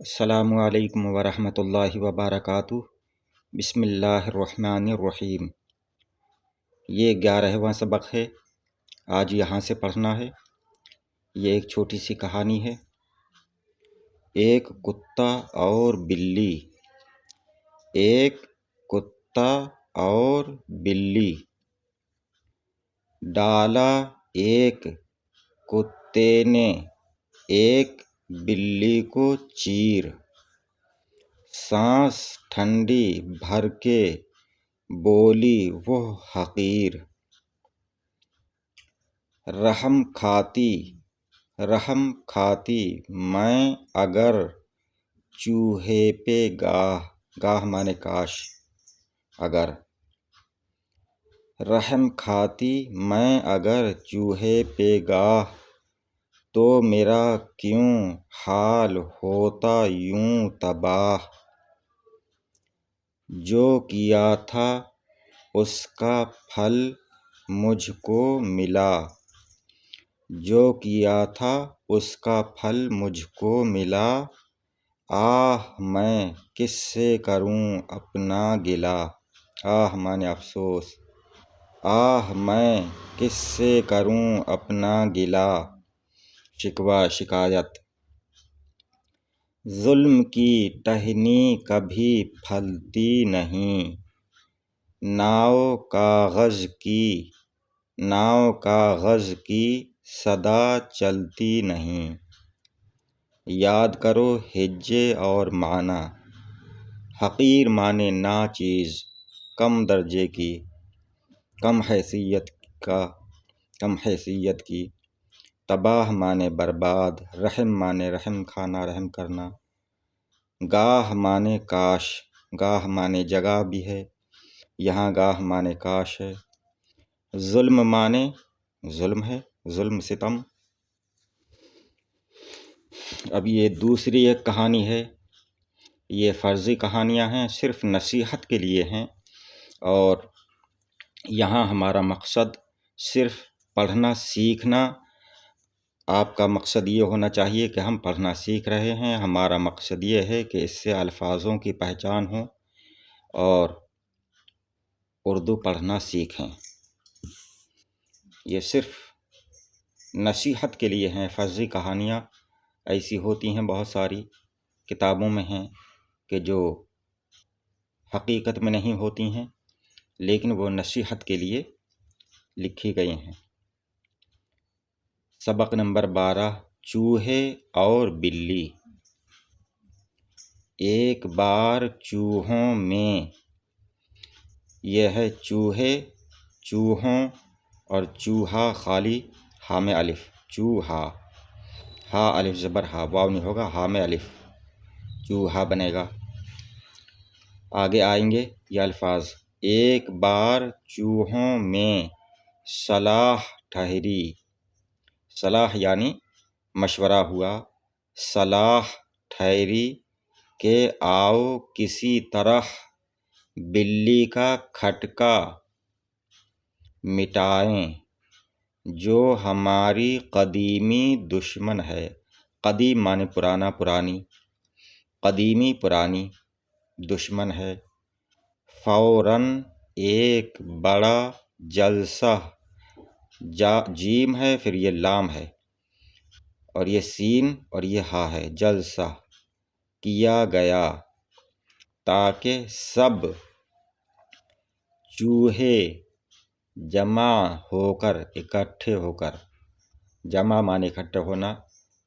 السلام علیکم ورحمۃ اللہ وبرکاتہ۔ بسم اللہ الرحمن الرحیم۔ یہ 11واں سبق ہے، آج یہاں سے پڑھنا ہے۔ یہ ایک چھوٹی سی کہانی ہے۔ ایک کتا اور بلی۔ ایک کتا اور بلی۔ ڈالا ایک کتے نے ایک بلی کو چیر، سانس ٹھنڈی بھر کے بولی وہ حقیر، رحم کھاتی میں اگر چوہے پہ گاہ مانے کاش، اگر رحم کھاتی میں اگر چوہے پہ گاہ، تو میرا کیوں حال ہوتا یوں تباہ، جو کیا تھا اس کا پھل مجھ کو ملا، جو کیا تھا اس کا پھل مجھ کو ملا، آہ میں کس سے کروں اپنا گلہ، آہ مانے افسوس، آہ میں کس سے کروں اپنا گلہ، شکوہ شکایت۔ ظلم کی ٹہنی کبھی پھلتی نہیں، ناؤ کاغذ کی صدا چلتی نہیں، یاد کرو ہجے اور معنی۔ حقیر مانے ناچیز، کم درجے کی، کم حیثیت کی۔ تباہ مانے برباد۔ رحم مانے رحم کھانا، رحم کرنا۔ گاہ مانے کاش، گاہ مانے جگہ بھی ہے، یہاں گاہ مانے کاش ہے۔ ظلم مانے ظلم ہے، ظلم ستم۔ اب یہ دوسری ایک کہانی ہے۔ یہ فرضی کہانیاں ہیں، صرف نصیحت کے لیے ہیں، اور یہاں ہمارا مقصد صرف پڑھنا سیکھنا۔ آپ کا مقصد یہ ہونا چاہیے کہ ہم پڑھنا سیکھ رہے ہیں، ہمارا مقصد یہ ہے کہ اس سے الفاظوں کی پہچان ہو اور اردو پڑھنا سیکھیں۔ یہ صرف نصیحت کے لیے ہیں۔ فرضی کہانیاں ایسی ہوتی ہیں، بہت ساری کتابوں میں ہیں کہ جو حقیقت میں نہیں ہوتی ہیں، لیکن وہ نصیحت کے لیے لکھی گئی ہیں۔ سبق نمبر 12، چوہے اور بلی۔ ایک بار چوہوں میں، یہ ہے چوہے، چوہوں اور چوہا خالی ہاء میں الف، چوہا، ہا الف زبر ہا، واو نہیں ہوگا، ہاء میں الف، چوہا بنے گا۔ آگے آئیں گے یہ الفاظ۔ ایک بار چوہوں میں صلاح ٹھہری، صلاح یعنی مشورہ ہوا، صلاح ٹھہری کہ آؤ کسی طرح بلی کا کھٹکا مٹائیں، جو ہماری قدیمی دشمن ہے۔ قدیم مانے پرانا، پرانی، قدیمی پرانی دشمن ہے۔ فوراً ایک بڑا جلسہ، جیم ہے پھر یہ لام ہے اور یہ سین اور یہ ہا ہے، جلسہ کیا گیا، تاکہ سب چوہے جمع ہو کر، اکٹھے ہو کر، جمع مانے اکٹھے ہونا،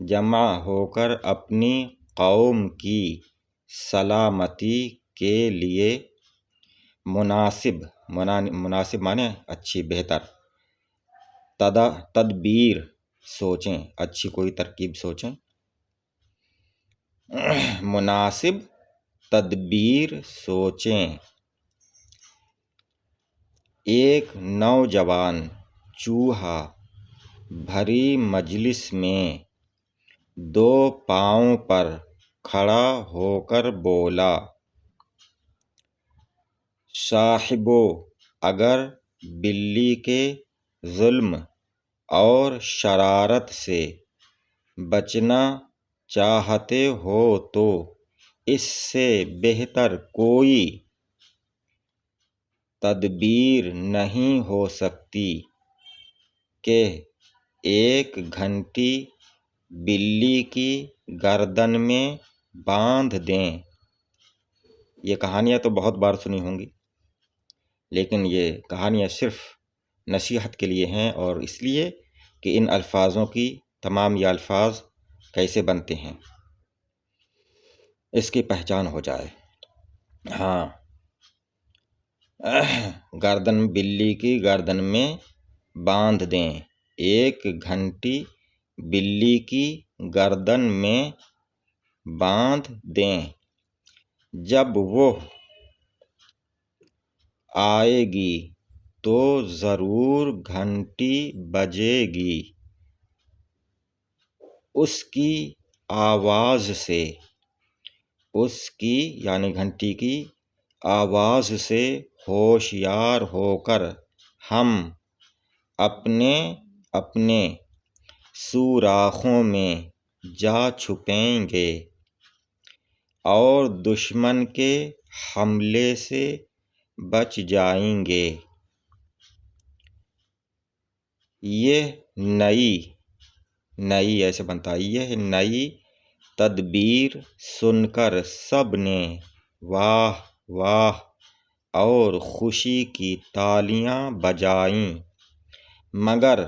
جمع ہو کر اپنی قوم کی سلامتی کے لیے مناسب مانے اچھی، بہتر، تدبیر سوچیں، اچھی کوئی ترکیب سوچیں، مناسب تدبیر سوچیں۔ ایک نوجوان چوہا بھری مجلس میں دو پاؤں پر کھڑا ہو کر بولا، صاحبو، اگر بلی کے ظلم اور شرارت سے بچنا چاہتے ہو تو اس سے بہتر کوئی تدبیر نہیں ہو سکتی کہ ایک گھنٹی بلی کی گردن میں باندھ دیں۔ یہ کہانیاں تو بہت بار سنی ہوں گی، لیکن یہ کہانیاں صرف نصیحت کے لیے ہیں، اور اس لیے کہ ان الفاظوں کی تمام یہ الفاظ کیسے بنتے ہیں اس کی پہچان ہو جائے۔ ہاں، گردن بلی کی گردن میں باندھ دیں، ایک گھنٹی بلی کی گردن میں باندھ دیں، جب وہ آئے گی تو ضرور گھنٹی بجے گی، اس کی آواز سے، اس کی یعنی گھنٹی کی آواز سے ہوشیار ہو کر ہم اپنے اپنے سوراخوں میں جا چھپیں گے اور دشمن کے حملے سے بچ جائیں گے۔ یہ نئی ایسے بنتا ہے، یہ نئی تدبیر سن کر سب نے واہ واہ اور خوشی کی تالیاں بجائیں، مگر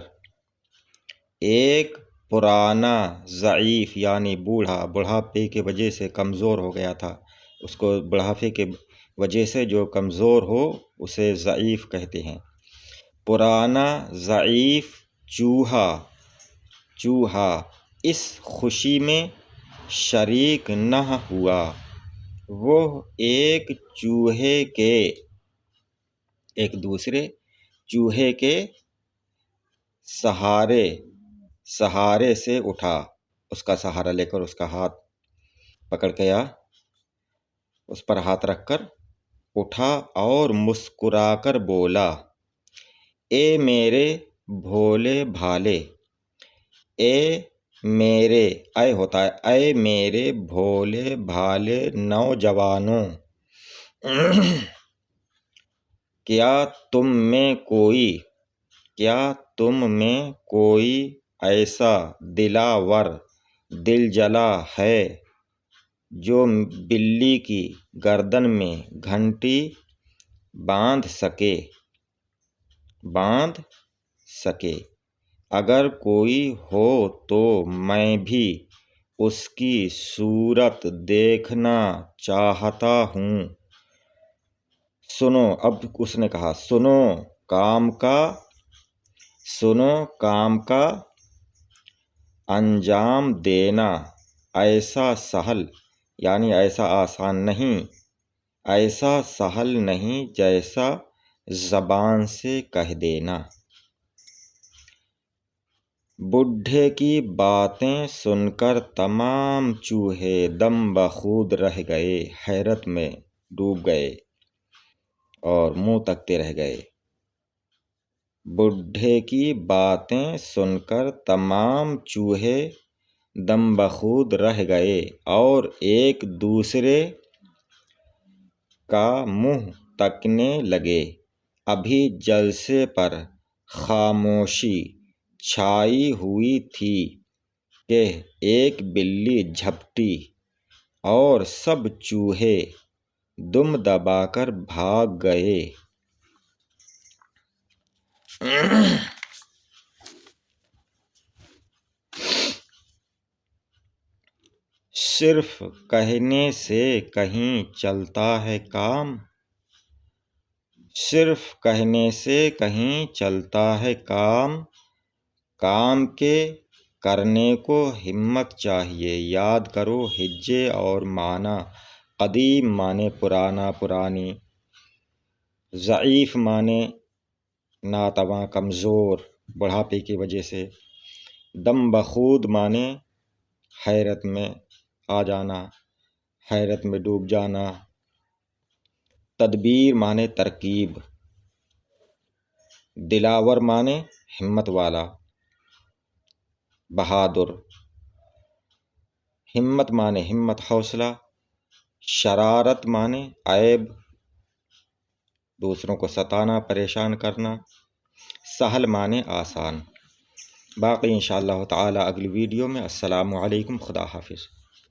ایک پرانا ضعیف یعنی بوڑھاپے کی وجہ سے کمزور ہو گیا تھا، اس کو بڑھاپے کے وجہ سے جو کمزور ہو اسے ضعیف کہتے ہیں، پرانا ضعیف چوہا اس خوشی میں شریک نہ ہوا۔ وہ ایک دوسرے چوہے کے سہارے سے اٹھا، اس کا سہارا لے کر، اس کا ہاتھ پکڑ کے یا اس پر ہاتھ رکھ کر اٹھا اور مسکرا کر بولا، اے میرے بھولے بھالے، اے ہوتا ہے اے میرے بھولے بھالے نوجوانوں، کیا تم میں کوئی ایسا دلاور دلجلا ہے جو بلی کی گردن میں گھنٹی باندھ سکے؟ اگر کوئی ہو تو میں بھی اس کی صورت دیکھنا چاہتا ہوں۔ سنو، اب اس نے کہا، سنو کام کا انجام دینا ایسا سہل یعنی ایسا آسان نہیں، ایسا سہل نہیں جیسا زبان سے کہہ دینا۔ بڈھے کی باتیں سن کر تمام چوہے دم بخود رہ گئے، حیرت میں ڈوب گئے اور منہ تکتے رہ گئے۔ بڈھے کی باتیں سن کر تمام چوہے دم بخود رہ گئے اور ایک دوسرے کا منہ تکنے لگے۔ ابھی جلسے پر خاموشی چھائی ہوئی تھی کہ ایک بلی جھپٹی اور سب چوہے دم دبا کر بھاگ گئے۔ صرف کہنے سے کہیں چلتا ہے کام؟ صرف کہنے سے کہیں چلتا ہے کام؟ کام کے کرنے کو ہمت چاہیے۔ یاد کرو ہجے اور معنی۔ قدیم معنی پرانا پرانی، ضعیف معنی ناتواں کمزور بڑھاپے کی وجہ سے، دم بخود معنی حیرت میں آ جانا، حیرت میں ڈوب جانا، تدبیر معنی ترکیب، دلاور معنی ہمت والا، بہادر، ہمت مانے ہمت حوصلہ، شرارت مانے عیب، دوسروں کو ستانا پریشان کرنا، سہل مانے آسان۔ باقی انشاءاللہ تعالی اگلی ویڈیو میں۔ السلام علیکم، خدا حافظ۔